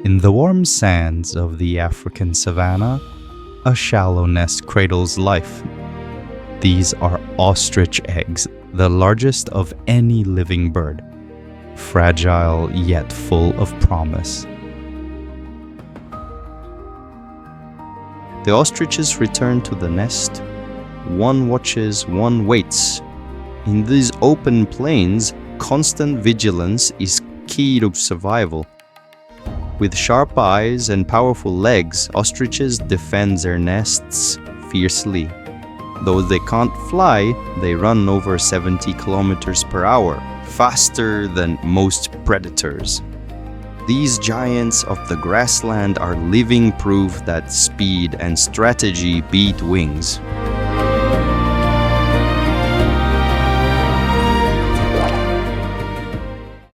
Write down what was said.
In the warm sands of the African savanna, a shallow nest cradles life. These are ostrich eggs, the largest of any living bird, fragile yet full of promise. The ostriches return to the nest. One watches, one waits. In these open plains, constant vigilance is key to survival. With sharp eyes and powerful legs, ostriches defend their nests fiercely. Though they can't fly, they run over 70 kilometers per hour, faster than most predators. These giants of the grassland are living proof that speed and strategy beat wings.